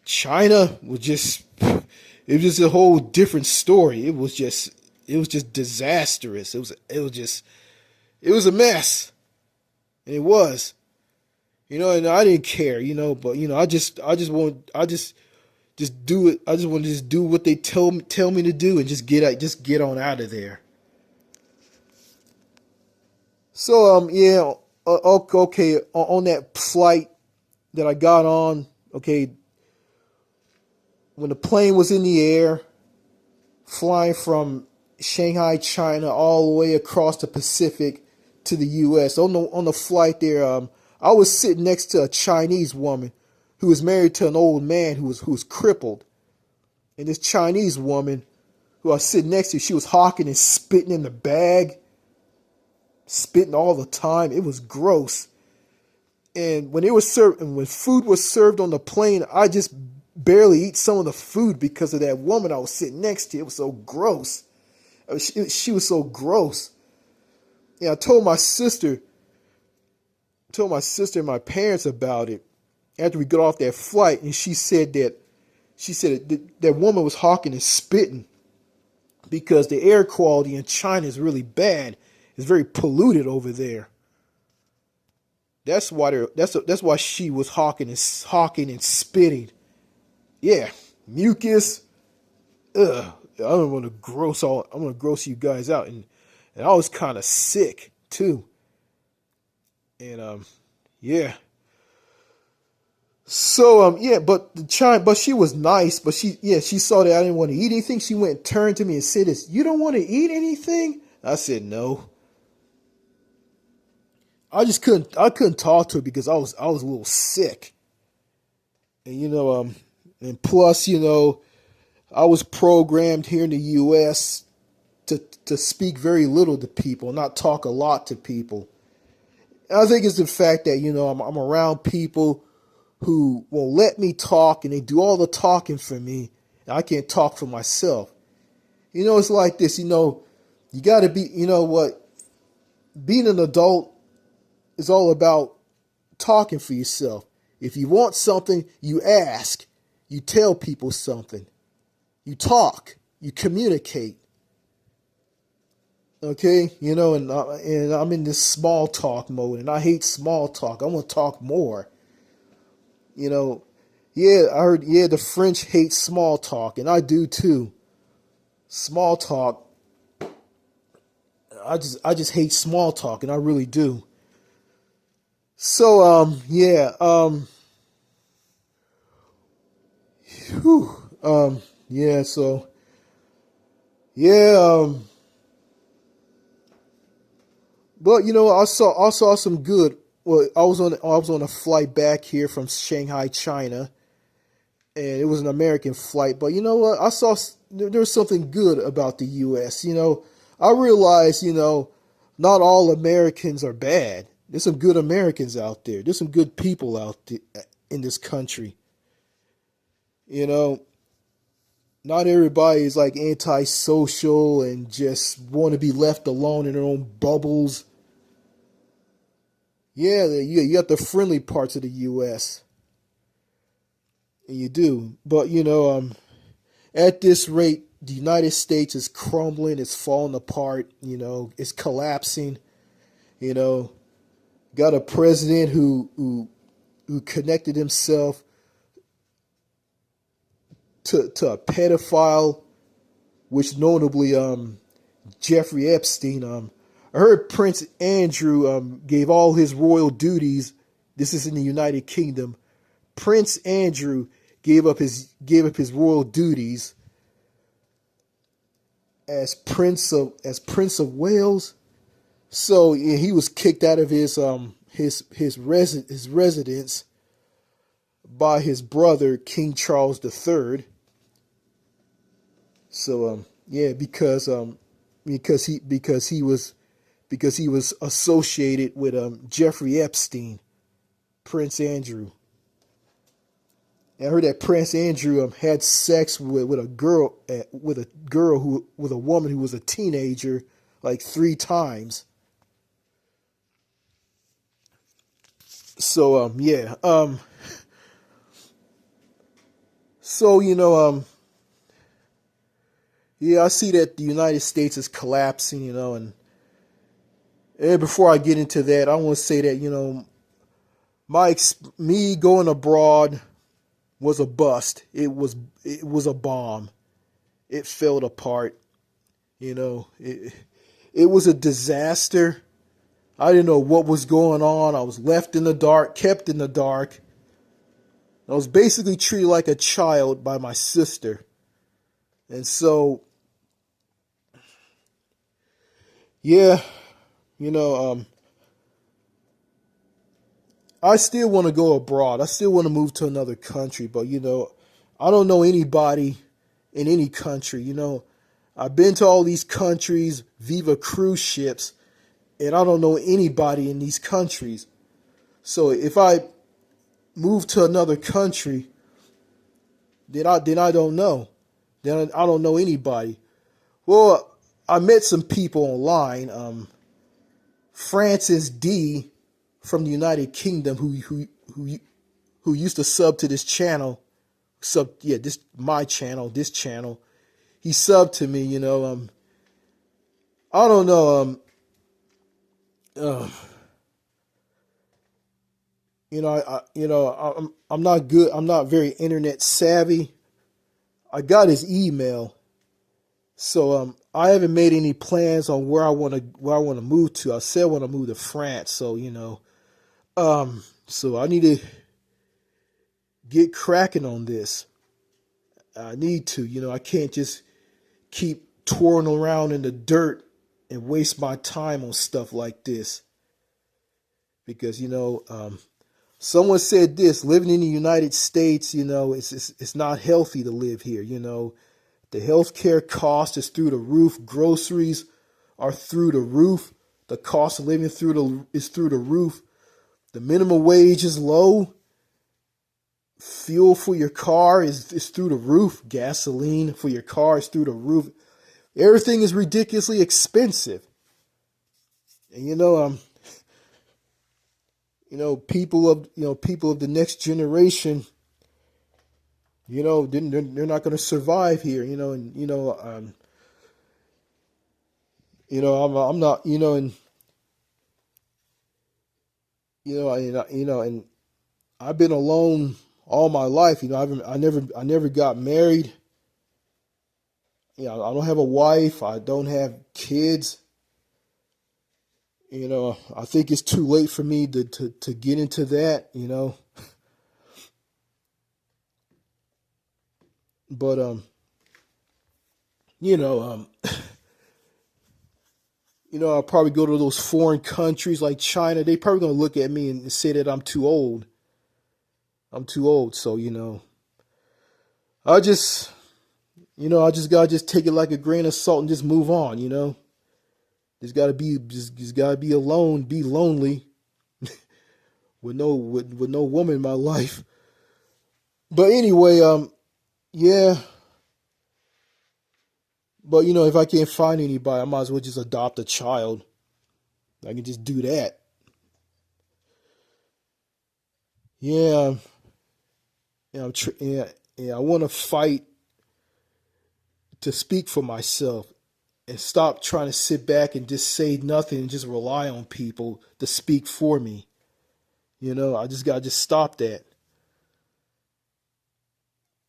China was just a whole different story. It was just disastrous. It was a mess. And it was. And I didn't care, but I just want do it. I just want to just do what they tell me to do and just get on out of there. So yeah, okay, on that flight that I got on, okay, when the plane was in the air, flying from Shanghai, China, all the way across the Pacific to the U.S. On the flight there, I was sitting next to a Chinese woman who was married to an old man who was crippled, and this Chinese woman who I was sitting next to, she was hawking and spitting in the bag, spitting all the time. It was gross. And when it was served, and when food was served on the plane, I just barely eat some of the food because of that woman I was sitting next to. It was so gross. She was so gross. Yeah, I told my sister and my parents about it after we got off that flight, and she said that woman was hawking and spitting because the air quality in China is really bad. It's very polluted over there. That's why she was hawking and spitting. Yeah, mucus. Ugh. I'm gonna gross you guys out, and I was kind of sick too. And yeah. So yeah, but she was nice, but she saw that I didn't want to eat anything. She went and turned to me and said this, "You don't want to eat anything?" I said no. I couldn't talk to her because I was a little sick. And and plus, I was programmed here in the US to speak very little to people, not talk a lot to people. And I think it's the fact that, I'm around people who will let me talk and they do all the talking for me. And I can't talk for myself. It's like this, you got to be, what, being an adult is all about talking for yourself. If you want something, you ask, you tell people something, you talk, you communicate. Okay, and I'm in this small talk mode, and I hate small talk. I want to talk more. You know, yeah, I heard. Yeah, the French hate small talk, and I do too. Small talk. I just hate small talk, and I really do. So yeah whew, yeah so yeah but I saw some good. Well, I was on a flight back here from Shanghai, China, and it was an American flight. But you know what? There was something good about the U.S. I realized not all Americans are bad. There's some good Americans out there. There's some good people out there in this country. You know, not everybody is like antisocial and just want to be left alone in their own bubbles. Yeah, you got the friendly parts of the U.S. and you do, but at this rate, the United States is crumbling, it's falling apart. It's collapsing. You know, got a president who connected himself to a pedophile, which notably Jeffrey Epstein. I heard Prince Andrew gave all his royal duties. This is in the United Kingdom. Prince Andrew gave up his royal duties as Prince of Wales. So yeah, he was kicked out of his residence by his brother King Charles III. So yeah, because he was associated with Jeffrey Epstein, Prince Andrew. And I heard that Prince Andrew had sex with a woman who was a teenager like 3 times. So yeah so yeah, I see that the United States is collapsing, and before I get into that, I want to say that me going abroad was a bust. It was a bomb. It fell apart. It was a disaster. I didn't know what was going on. I was left in the dark, kept in the dark. I was basically treated like a child by my sister. And so, yeah, you know, I still want to go abroad. I still want to move to another country, but I don't know anybody in any country. I've been to all these countries, Viva cruise ships, and I don't know anybody in these countries. So if I move to another country, then I don't know. Then I don't know anybody. Well, I met some people online. Francis D from the United Kingdom who used to sub to this channel. My channel, this channel. He subbed to me, I don't know, uh, I'm not good. I'm not very internet savvy. I got his email, so I haven't made any plans on where I want to move to. I said I want to move to France, so so I need to get cracking on this. I need to, I can't just keep twirling around in the dirt and waste my time on stuff like this because someone said this: living in the United States, it's not healthy to live here. The healthcare cost is through the roof. Groceries are through the roof. The cost of living is through the roof. The minimum wage is low. Fuel for your car is through the roof. Gasoline for your car is through the roof. Everything is ridiculously expensive. And people of the next generation, they're not going to survive here. I'm not, and I've been alone all my life. I never got married. I don't have a wife. I don't have kids. I think it's too late for me to get into that. But you know, um, I'll probably go to those foreign countries like China. They probably gonna look at me and say that I'm too old. I'm too old. So I just, I just gotta just take it like a grain of salt and just move on. Just gotta be alone, be lonely with no woman in my life. But anyway, yeah. But if I can't find anybody, I might as well just adopt a child. I can just do that. Yeah, yeah. I want to fight to speak for myself and stop trying to sit back and just say nothing and just rely on people to speak for me. I just gotta just stop that.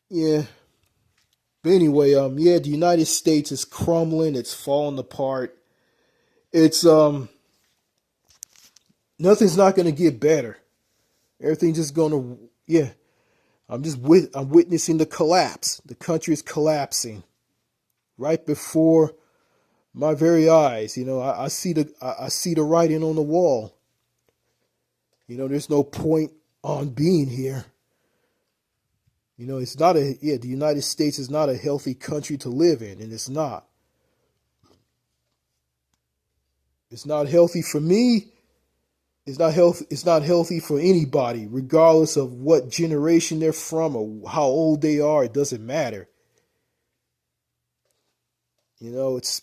Yeah. But anyway, yeah, the United States is crumbling. It's falling apart. It's nothing's not gonna get better. Everything's just gonna, yeah. I'm witnessing the collapse. The country is collapsing right before my very eyes. I see the writing on the wall. There's no point on being here. It's not the United States is not a healthy country to live in, and it's not. It's not healthy for me. It's not healthy for anybody, regardless of what generation they're from or how old they are. It doesn't matter. It's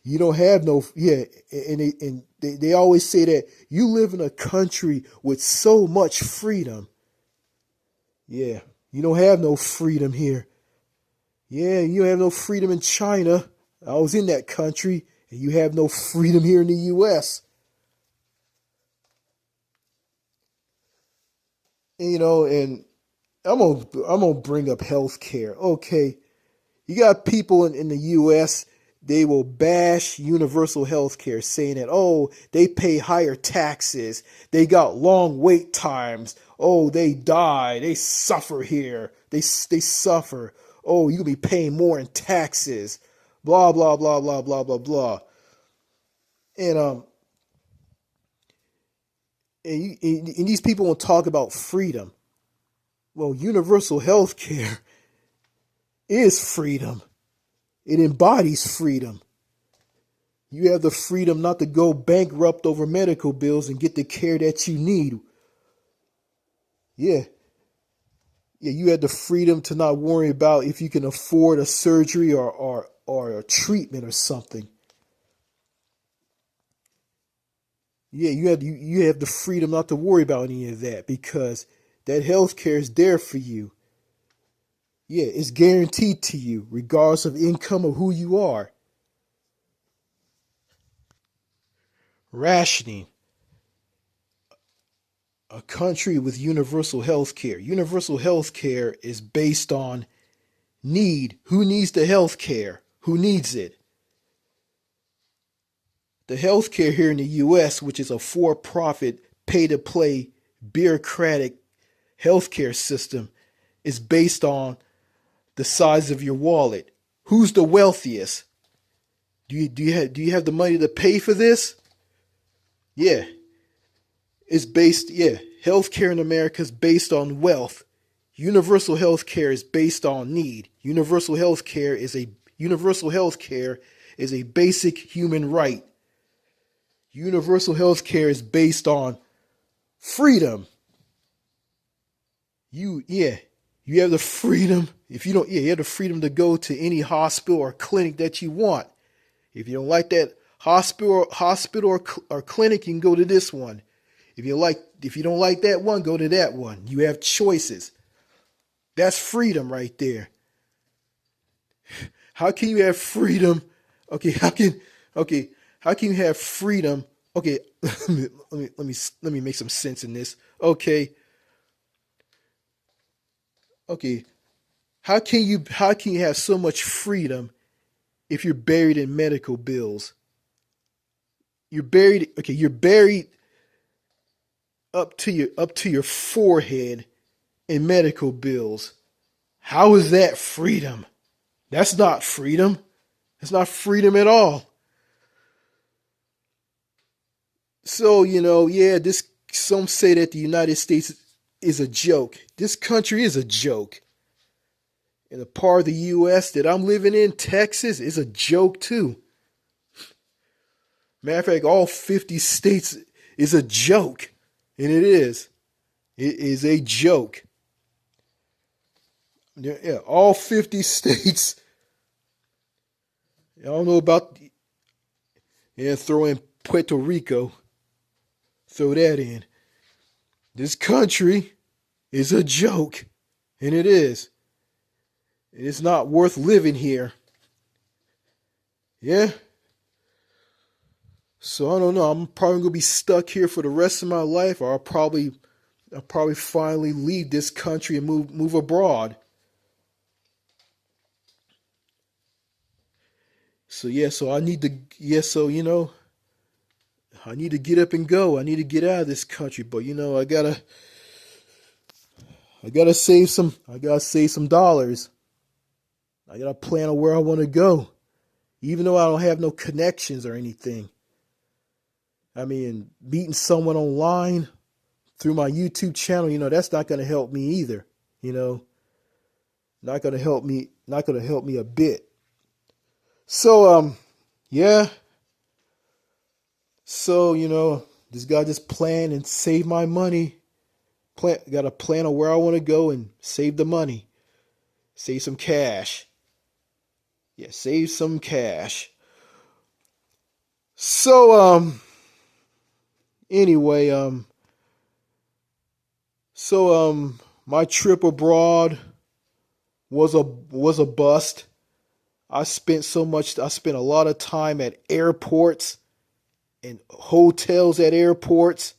you don't have no, yeah, and they always say that you live in a country with so much freedom. Yeah, you don't have no freedom here. Yeah, you have no freedom in China. I was in that country, and you have no freedom here in the U.S. And I'm gonna bring up healthcare. Okay, you got people in the U.S. they will bash universal health care, saying that, oh, they pay higher taxes, they got long wait times, oh, they die, they suffer here, they suffer, oh, you'll be paying more in taxes, blah blah blah blah blah blah blah. And and these people will talk about freedom. Well, universal health care is freedom. It embodies freedom. You have the freedom not to go bankrupt over medical bills and get the care that you need. Yeah. Yeah, you have the freedom to not worry about if you can afford a surgery or a treatment or something. Yeah, you have the freedom not to worry about any of that because that health care is there for you. Yeah, it's guaranteed to you, regardless of income or who you are. Rationing. A country with universal health care. Universal health care is based on need. Who needs the health care? Who needs it? The health care here in the US, which is a for-profit, pay-to-play, bureaucratic healthcare system, is based on the size of your wallet. Who's the wealthiest? Do you have the money to pay for this? Yeah. Healthcare in America is based on wealth. Universal healthcare is based on need. Universal healthcare is a basic human right. Universal healthcare is based on freedom. You have the freedom. If you don't, you have the freedom to go to any hospital or clinic that you want. If you don't like that hospital or clinic, you can go to this one. If you don't like that one, go to that one. You have choices. That's freedom right there. How can you have freedom? How can you have freedom? Okay, let me make some sense in this. Okay. How can you have so much freedom if you're buried in medical bills? You're buried up to your forehead in medical bills. How is that freedom? That's not freedom. That's not freedom at all. So, some say that the United States is a joke. This country is a joke. And the part of the US that I'm living in, Texas, is a joke too. Matter of fact, all 50 states is a joke. And it is. It is a joke. Yeah, all 50 states. I don't know about. Throw in Puerto Rico. Throw that in. This country is a joke. And it is. It's not worth living here. Yeah. So I don't know. I'm probably gonna be stuck here for the rest of my life, or I'll probably finally leave this country and move abroad. So yeah, so I need to I need to get up and go. I need to get out of this country, but I gotta save some dollars. I gotta plan on where I want to go, even though I don't have no connections or anything. I mean, meeting someone online through my YouTube channel, that's not gonna help me either. You know, not gonna help me a bit. So yeah. So just gotta just plan and save my money. Got a plan on where I want to go and save the money, save some cash. Yeah, save some cash. So anyway, my trip abroad was a bust. I spent a lot of time at airports and hotels at airports.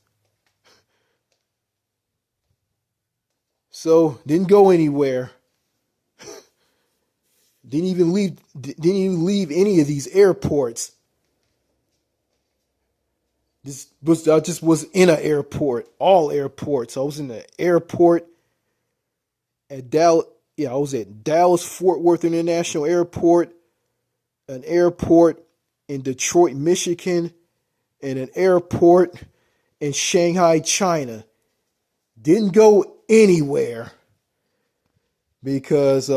So didn't go anywhere. Didn't even leave any of these airports. I just was in an airport, all airports. I was in the airport at Dallas. Yeah, I was at Dallas Fort Worth International Airport, an airport in Detroit, Michigan, and an airport in Shanghai, China. Didn't go anywhere because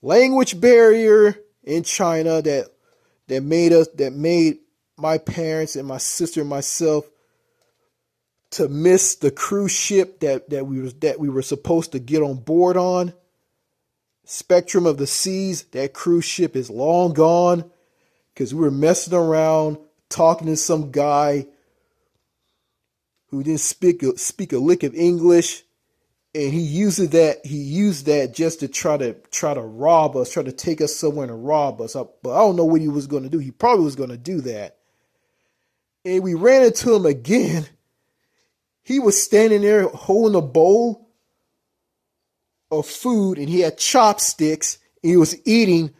language barrier in China that made my parents and my sister and myself to miss the cruise ship that we were supposed to get on board on. Spectrum of the Seas, that cruise ship is long gone because we were messing around talking to some guy who didn't speak a lick of English, and he used that just to try to rob us, try to take us somewhere and rob us. But I don't know what he was going to do. He probably was going to do that. And we ran into him again. He was standing there holding a bowl of food, and he had chopsticks. And he was eating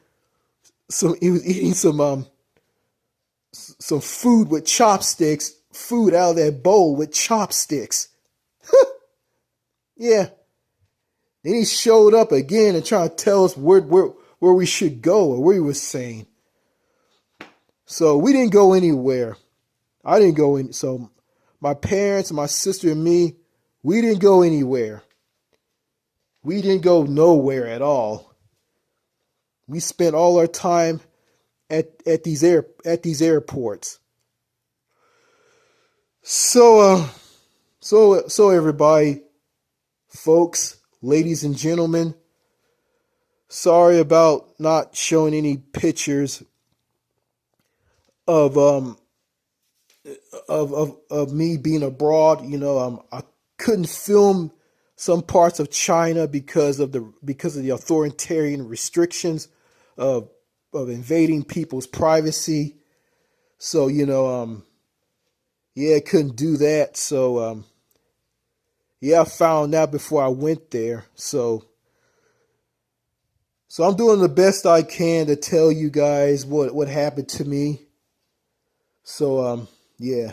some food with chopsticks, food out of that bowl with chopsticks. Yeah. Then he showed up again and tried to tell us where we should go or where he was saying. So we didn't go anywhere. I didn't go in. So my parents, my sister, and me, we didn't go anywhere. We didn't go nowhere at all. We spent all our time at these airports. So everybody, folks, ladies and gentlemen, sorry about not showing any pictures of me being abroad. I couldn't film some parts of China because of the authoritarian restrictions of invading people's privacy. So I couldn't do that. So I found out before I went there. So I'm doing the best I can to tell you guys what happened to me. So yeah.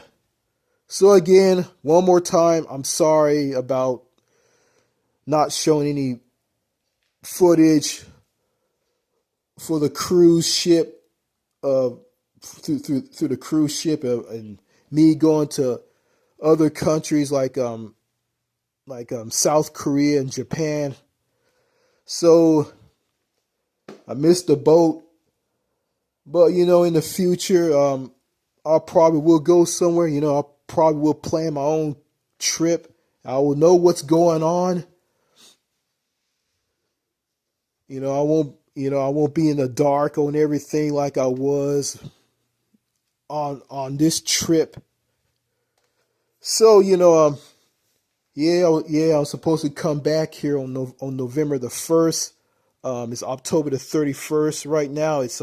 So again, one more time, I'm sorry about not showing any footage for the cruise ship, through the cruise ship, and me going to other countries like South Korea and Japan. So I missed the boat, but in the future, I probably will go somewhere. I probably will plan my own trip. I will know what's going on. I won't be in the dark on everything like I was on this trip. So yeah, I was supposed to come back here on November the 1st. It's October the 31st right now. It's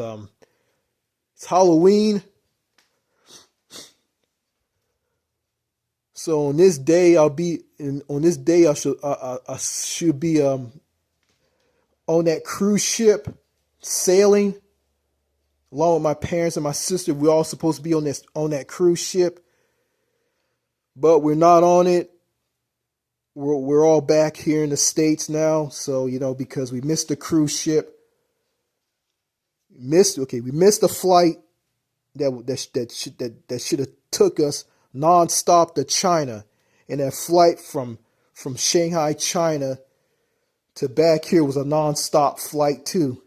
Halloween. So on this day I should be on that cruise ship sailing along with my parents and my sister. We're all supposed to be on that cruise ship, but we're not on it. We're all back here in the States now. So because we missed the cruise ship, we missed the flight that should have took us nonstop to China, and that flight from Shanghai, China to back here was a nonstop flight too.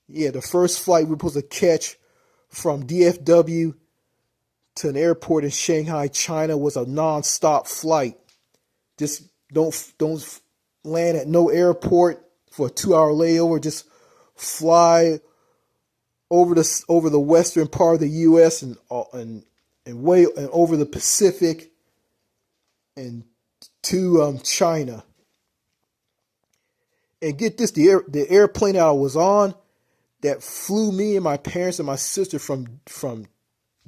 Yeah, the first flight we were supposed to catch from DFW to an airport in Shanghai, China was a nonstop flight. Just don't land at no airport for a 2-hour layover. Just fly over the western part of the U.S. and over the Pacific and to China. And get this, the airplane that I was on that flew me and my parents and my sister from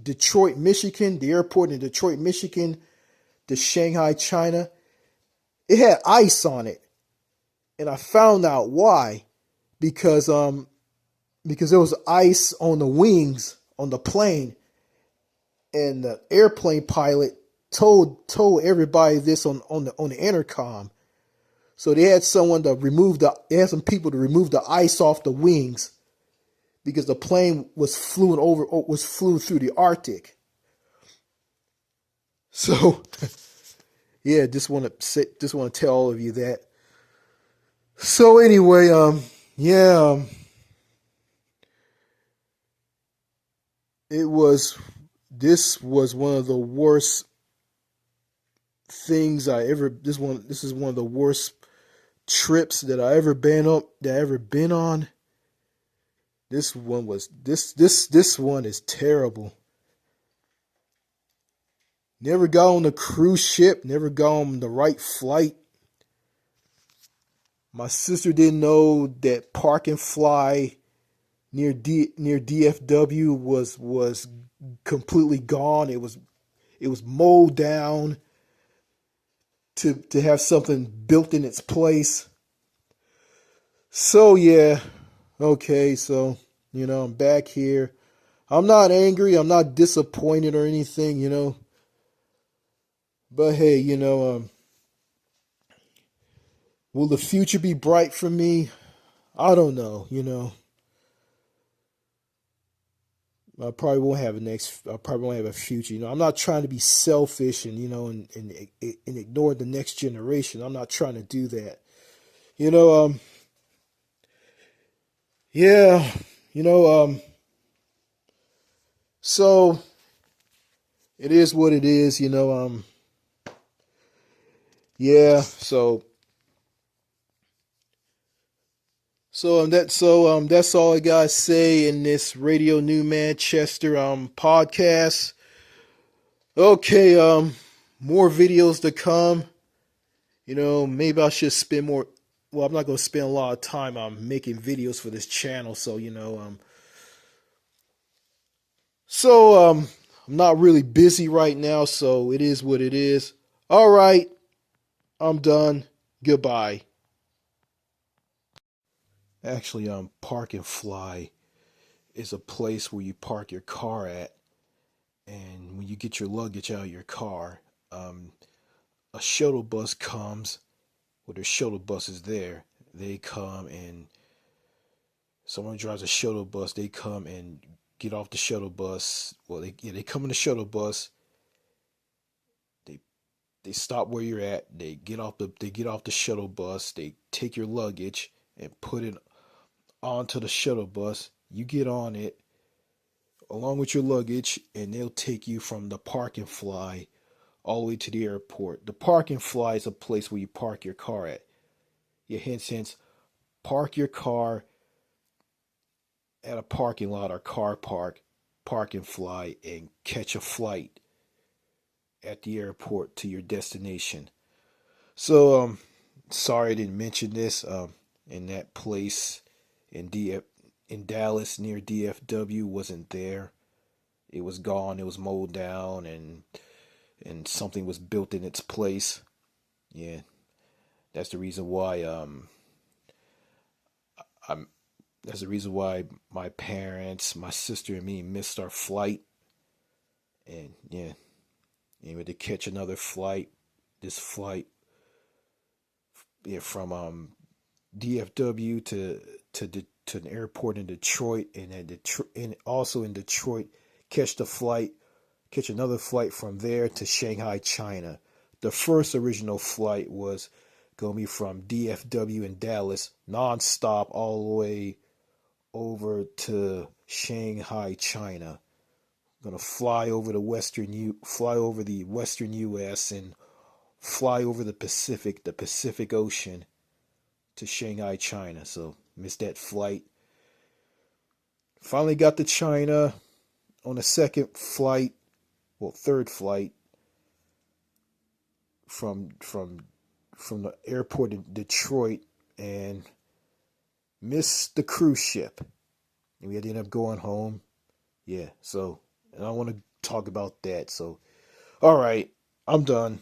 Detroit, Michigan, the airport in Detroit, Michigan, to Shanghai, China, it had ice on it. And I found out why. because there was ice on the wings on the plane, and the airplane pilot told everybody this on the intercom. So they had they had some people to remove the ice off the wings because the plane flew through the Arctic. So yeah, just want to tell all of you that. So anyway, yeah, this was one of the worst things I ever. This is one of the worst trips that I ever been on. This one is terrible. Never got on a cruise ship, never got on the right flight. My sister didn't know that Park and Fly near DFW was completely gone. It was mowed down to have something built in its place. So yeah, okay, so I'm back here. I'm not angry, I'm not disappointed or anything. But hey, will the future be bright for me? I don't know. I probably won't have a future. I'm not trying to be selfish and ignore the next generation. I'm not trying to do that. You know, um, yeah, you know, um, so it is what it is. Yeah, that's all I gotta say in this Radio New Manchester podcast. Okay, more videos to come. Maybe I should spend more. Well, I'm not gonna spend a lot of time making videos for this channel, so I'm not really busy right now, so it is what it is. All right, I'm done. Goodbye. Actually, Park and Fly is a place where you park your car at, and when you get your luggage out of your car, um, a shuttle bus comes. Well, there's shuttle buses there. They come and someone drives a shuttle bus. They come and get off the shuttle bus. Well, they come in the shuttle bus. They they stop where you're at. They get off the shuttle bus. They take your luggage and put it onto the shuttle bus. You get on it along with your luggage, and they'll take you from the Park and Fly all the way to the airport. The Park and Fly is a place where you park your car at. Yeah, hence, park your car at a parking lot or car park, Park and Fly, and catch a flight at the airport to your destination. So, sorry I didn't mention this. In that place in in Dallas near DFW wasn't there. It was gone. It was mowed down, and something was built in its place. Yeah, that's the reason why I'm. That's the reason why my parents, my sister, and me missed our flight. And yeah, we had to catch another flight. This flight, yeah, from DFW to an airport in Detroit, and then and also in Detroit, catch another flight from there to Shanghai, China. The first original flight was going to be from DFW in Dallas, nonstop all the way over to Shanghai, China. Gonna fly over the Western U.S. and fly over the Pacific Ocean to Shanghai, China. So missed that flight. Finally got to China on a third flight from the airport in Detroit, and missed the cruise ship. And we had to end up going home. Yeah, so and I want to talk about that. So, all right, I'm done.